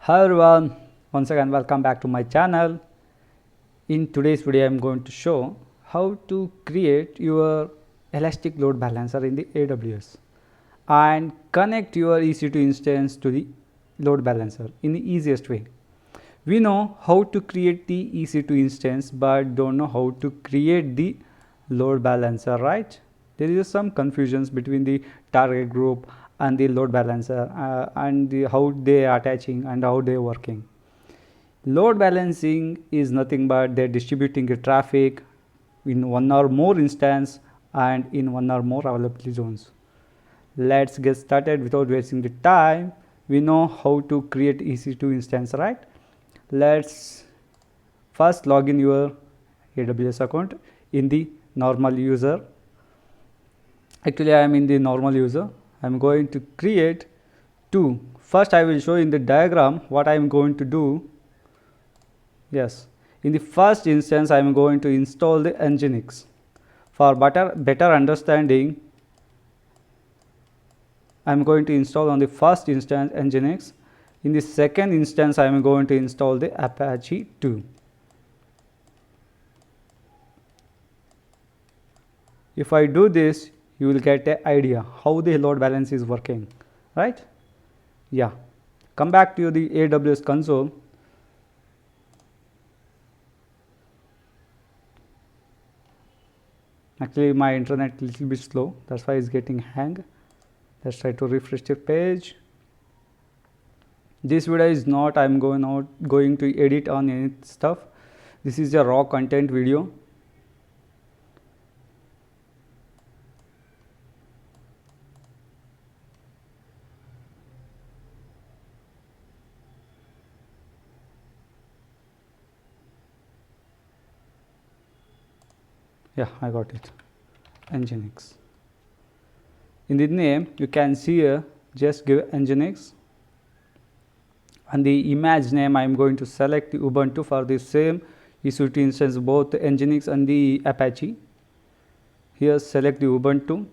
Hi everyone, once again welcome back to my channel. In today's video I am going to show how to create your elastic load balancer in the AWS and connect your EC2 instance to the load balancer in the easiest way. We know how to create the EC2 instance but don't know how to create the load balancer, right? There is some confusions between the target group and the load balancer and how they are attaching and how they are working. Load balancing is nothing but they're distributing the traffic in one or more instance and in one or more availability zones. Let's get started without wasting the time. We know how to create EC2 instance, right? Let's first log in your AWS account in the normal user. Actually I am in the normal user. I am going to create two. First I will show in the diagram what I am going to do. Yes, in the first instance I am going to install the Nginx. For better understanding, I am going to install on the first instance Nginx. In the second instance I am going to install the Apache 2. If I do this, you will get an idea how the load balance is working, right? Yeah, come back to the AWS console. Actually my internet little bit slow, that's why it's getting hang. Let's try to refresh the page. This video is not I'm going to edit on any stuff. This is a raw content video. Yeah, I got it. Nginx. In the name you can see here, just give Nginx, and the image name I am going to select the Ubuntu for the same EC2 instance, both the Nginx and the Apache. Here select the Ubuntu.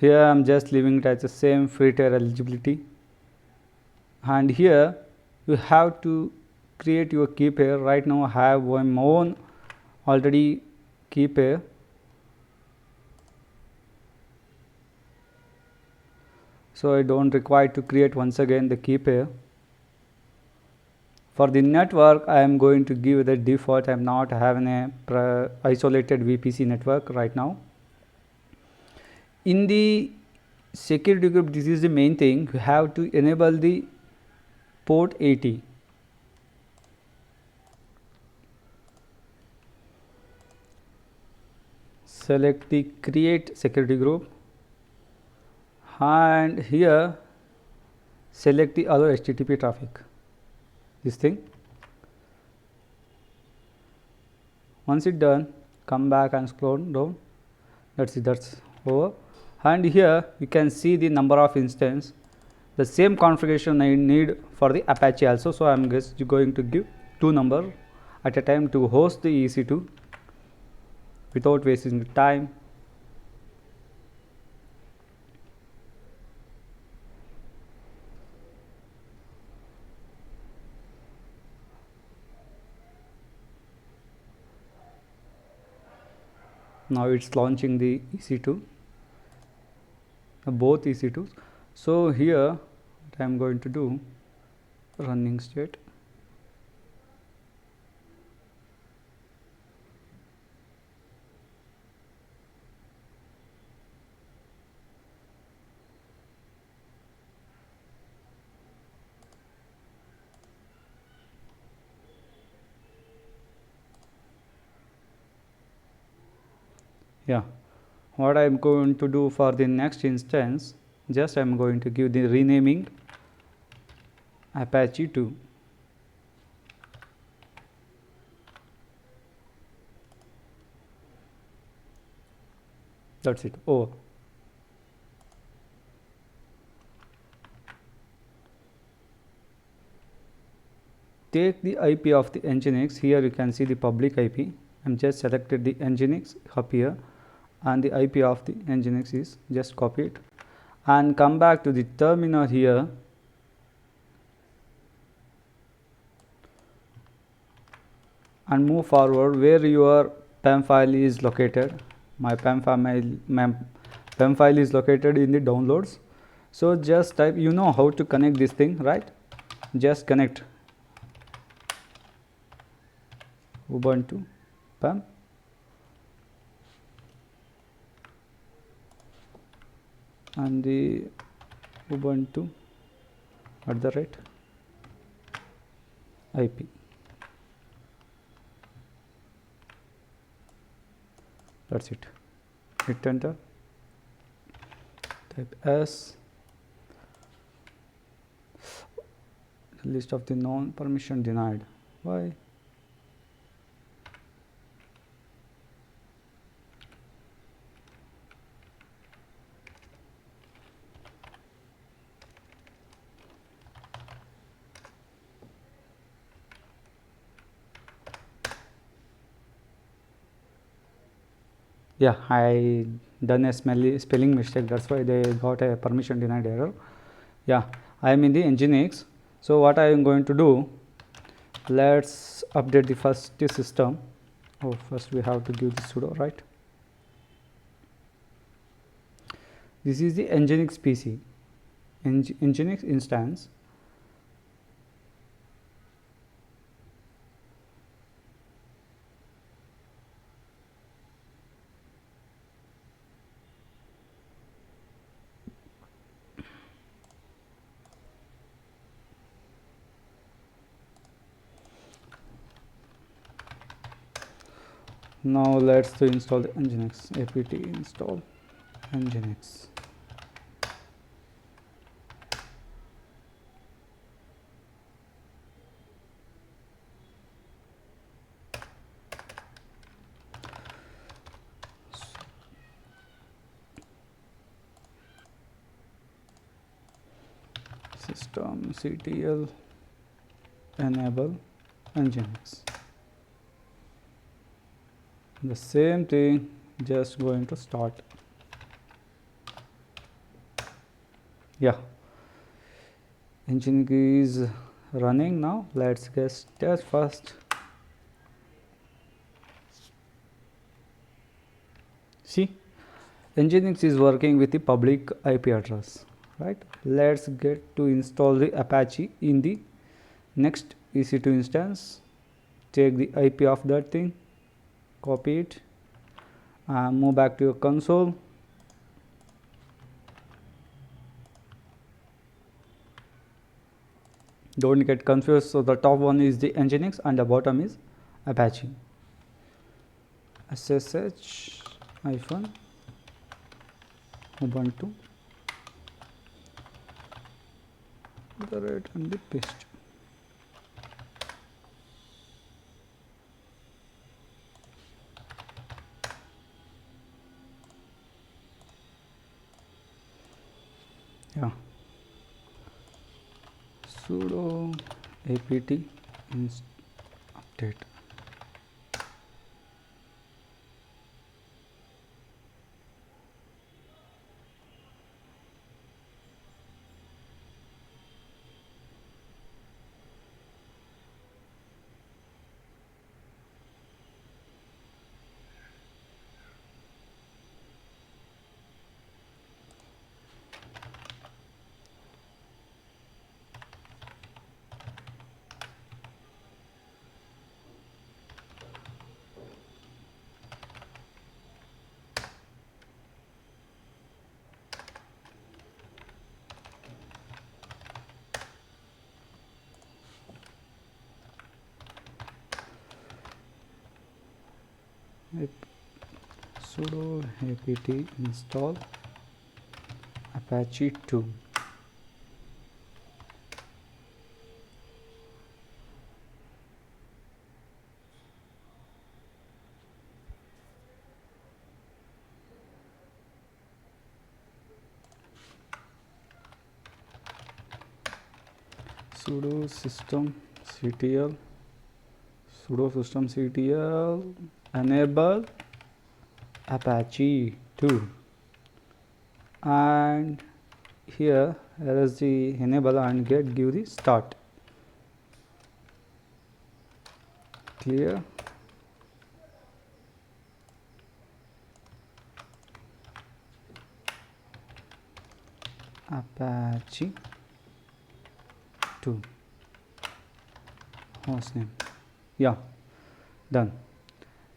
Here I am just leaving it as the same free tier eligibility, and here you have to create your key pair. Right now I have my own already key pair. So I don't require to create once again the key pair. For the network I am going to give the default. I am not having a isolated VPC network right now. In the security group, this is the main thing, you have to enable the port 80. Select the create security group, and here select the other HTTP traffic, this thing. Once it's done, come back and scroll down. That's it, that's over. And here you can see the number of instances. The same configuration I need for the Apache also, so I am just going to give two numbers at a time to host the EC2 without wasting the time. Now it's launching the EC2, both EC2s. So here what I am going to do, running state. Yeah, what I am going to do for the next instance, just I am going to give the renaming Apache 2. That's it, over. take the IP of the Nginx. Here you can see the public IP. I'm just selected the Nginx up here, and the IP of the Nginx is just copy it and come back to the terminal here. And move forward where your PEM file is located. My PEM file is located in the downloads. So just type, you know how to connect this thing, right? Just connect Ubuntu PEM and the Ubuntu @IP. That's it. Hit enter. Type S. List of the non-permission denied. Why? Yeah, I done a spelling mistake, that's why they got a permission denied error. Yeah, I am in the Nginx. So what I am going to do, let's update the first system. Oh, first we have to give the sudo, right? This is the Nginx PC, Nginx instance. Now let's install the Nginx. apt install Nginx. systemctl enable Nginx. The same thing, just going to start. Yeah, Nginx is running now. Let's get test first. See, Nginx is working with the public IP address, right? Let's get to install the Apache in the next EC2 instance. Take the IP of that thing, copy it, and move back to your console. Don't get confused. So the top one is the Nginx and the bottom is Apache. SSH -Ubuntu the right and the paste. Yeah, sudo apt update. Sudo apt install Apache 2. Sudo systemctl ctl sudo systemctl enable apache 2, and here is the enable and get give the start. Clear. Apache 2 hostname. Yeah, done.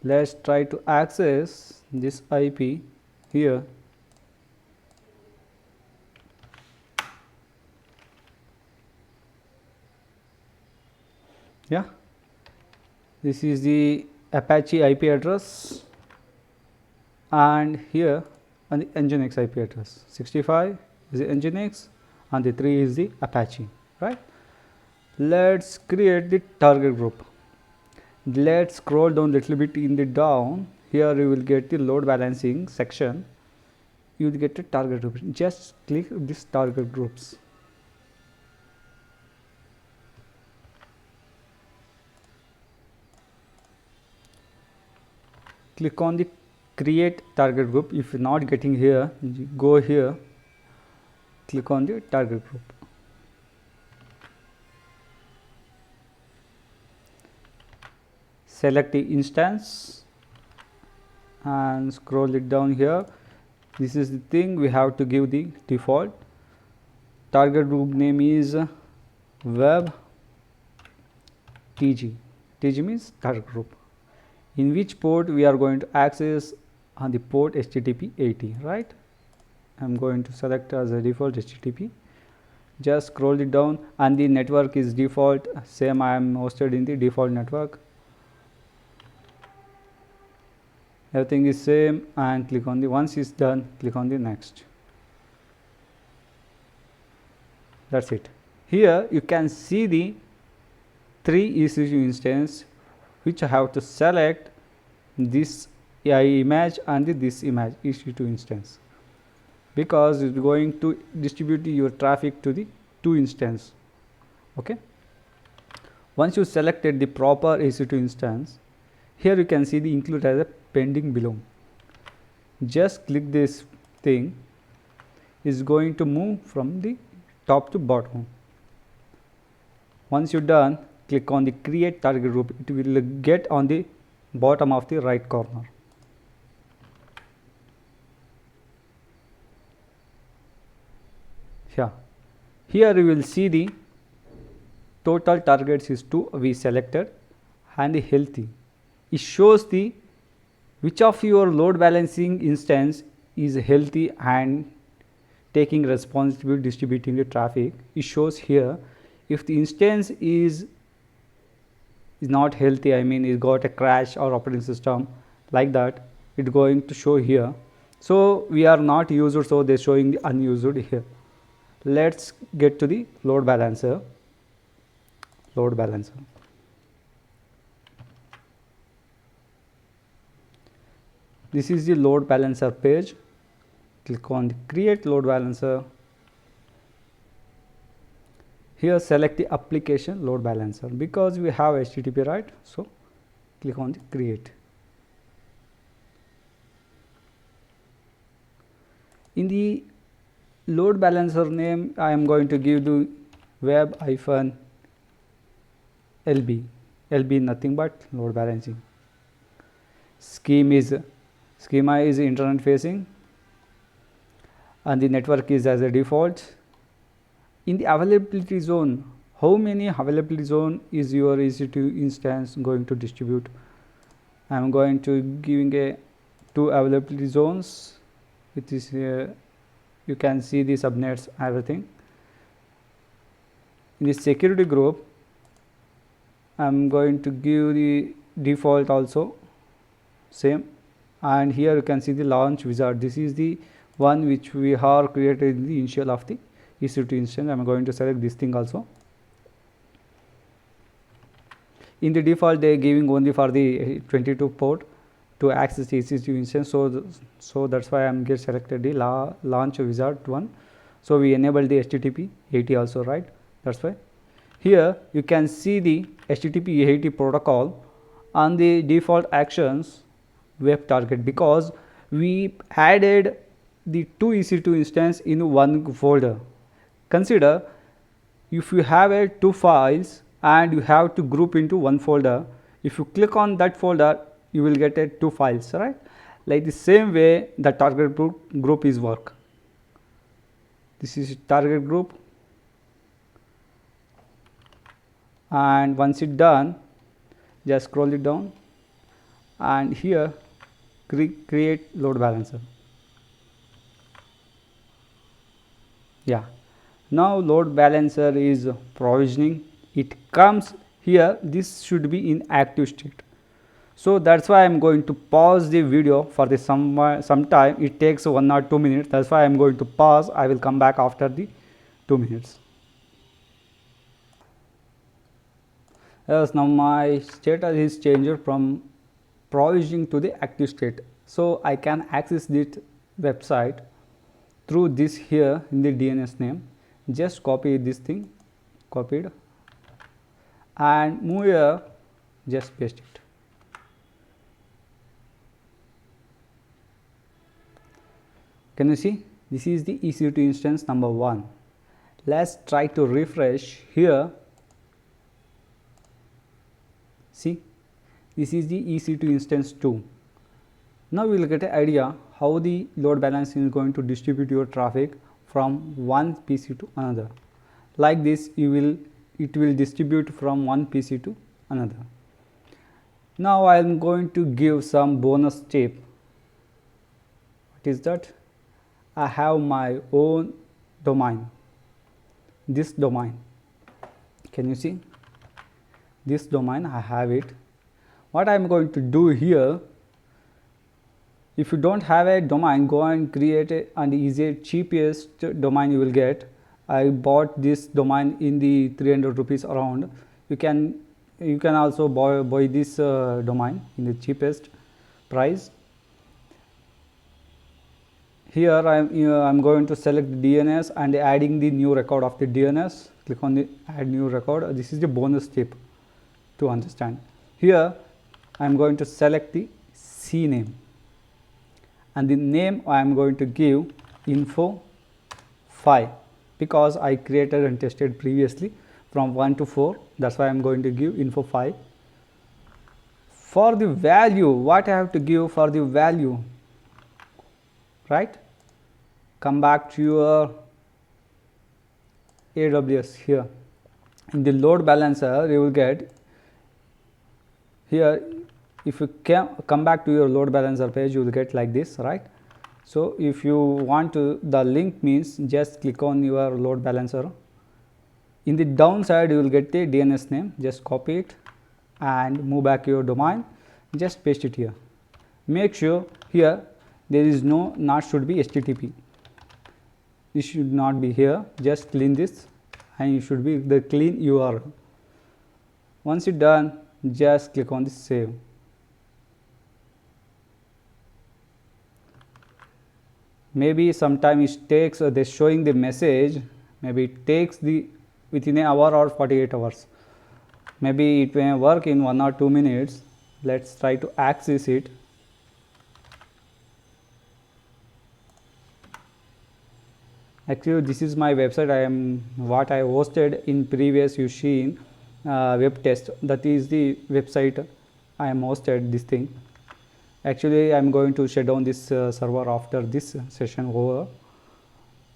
Let's try to access this IP here. Yeah, this is the Apache IP address, and here on the Nginx IP address 65 is the Nginx and the 3 is the Apache, right? Let's create the target group. Let's scroll down a little bit in the down. Here you will get the load balancing section. You will get a target group. Just click this target groups. Click on the create target group. If you're not getting here, go here, click on the target group. Select the instance and scroll it down here. This is the thing we have to give the default. Target group name is web tg. tg means target group. In which port we are going to access on the port HTTP 80, right? I'm going to select as a default HTTP. Just scroll it down, and the network is default. Same, I am hosted in the default network. Everything is same, and click on the, once it's done, click on the next. That's it. Here you can see the 3 EC2 instance, which I have to select this image and this image EC2 instance, because it's going to distribute your traffic to the 2 instance. Okay. Once you selected the proper EC2 instance, here you can see the include as a pending below. Just click this thing, is going to move from the top to bottom. Once you're done, click on the create target group. It will get on the bottom of the right corner. Yeah, here you will see the total targets is 2 we selected, and the healthy. It shows the which of your load balancing instance is healthy and taking responsibility distributing the traffic. It shows here. If the instance is not healthy, I mean it got a crash or operating system like that, it's going to show here. So we are not used, so they're showing the unused here. Let's get to the load balancer. Load balancer. This is the load balancer page. Click on the create load balancer. Here select the application load balancer, because we have HTTP, right? So click on the create. In the load balancer name, I am going to give the web-lb. LB nothing but load balancing. Schema is internet facing, and the network is as a default. In the availability zone, how many availability zone is your EC2 instance going to distribute? I am going to giving a 2 availability zones. With this here, you can see the subnets, everything. In the security group, I am going to give the default also same, and here you can see the launch wizard. This is the one which we have created in the initial of the EC2 instance. I am going to select this thing also. In the default, they are giving only for the 22 port to access the EC2 instance. So that's why I am get selected the launch wizard one. So we enable the HTTP 80 also, right? That's why. Here you can see the HTTP AAT protocol on the default actions web target, because we added the two EC2 instance in one folder. Consider if you have two files and you have to group into one folder, if you click on that folder you will get two files, right? Like the same way the target group is work. This is target group, and once it's done, just scroll it down and here create load balancer. Yeah, now load balancer is provisioning. It comes here, this should be in active state. So that's why I'm going to pause the video for the some time. It takes 1 or 2 minutes. That's why I'm going to pause. I will come back after the 2 minutes. Yes, now my status is changed from provisioning to the active state. So I can access this website through this here in the DNS name. Just copy this thing, copied, and move here, just paste it. Can you see? This is the EC2 instance number 1. Let's try to refresh here. See, this is the EC2 instance 2. Now we will get an idea how the load balancing is going to distribute your traffic from one PC to another. Like this, it will distribute from one PC to another. Now I am going to give some bonus tip. What is that? I have my own domain. This domain, can you see? This domain, I have it. What I am going to do here, if you don't have a domain, go and create an easy cheapest domain you will get. I bought this domain in the 300 rupees around. You can also buy this domain in the cheapest price. Here I am going to select the DNS and adding the new record of the DNS. Click on the add new record. This is the bonus tip to understand. Here I am going to select the CNAME, and the name I am going to give info5, because I created and tested previously from 1 to 4. That's why I am going to give info5. For the value, what I have to give for the value, right? Come back to your AWS here. In the load balancer, you will get here, if you come back to your load balancer page, you will get like this, right? So if you want to, the link means just click on your load balancer. In the downside, you will get the DNS name. Just copy it and move back your domain. Just paste it here. Make sure here there is not should be HTTP. This should not be here. Just clean this, and it should be the clean URL. Once it's done, just click on the save. Maybe sometime it takes, they're showing the message, maybe it takes within an hour or 48 hours. Maybe it may work in 1 or 2 minutes. Let's try to access it. Actually, this is my website. What I hosted in previous you see in web test. That is the website I am hosted this thing. Actually, I am going to shut down this server after this session over.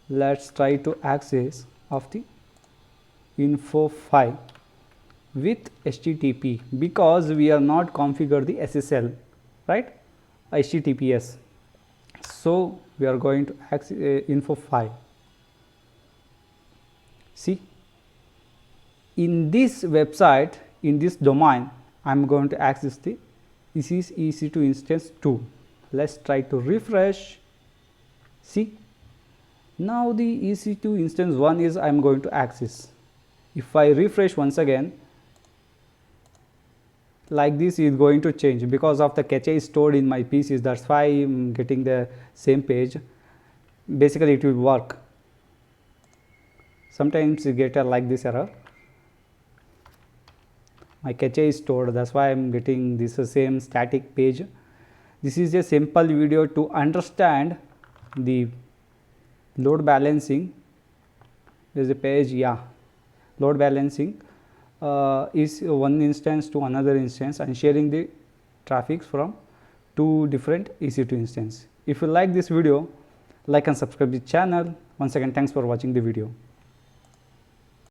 Let's try to access of the info5 with HTTP, because we are not configured the SSL, right? HTTPS. So we are going to access info5. See, in this website, in this domain, I am going to access this is EC2 instance 2. Let's try to refresh. See, now the EC2 instance 1 is I am going to access. If I refresh once again, like this is going to change because of the cache is stored in my PCs. That's why I am getting the same page. Basically, it will work. Sometimes you get a like this error. my cache is stored. That's why I'm getting this same static page. This is a simple video to understand the load balancing. There's a page, yeah, load balancing is one instance to another instance and sharing the traffic from two different EC2 instances. If you like this video, like and subscribe the channel. Once again, thanks for watching the video.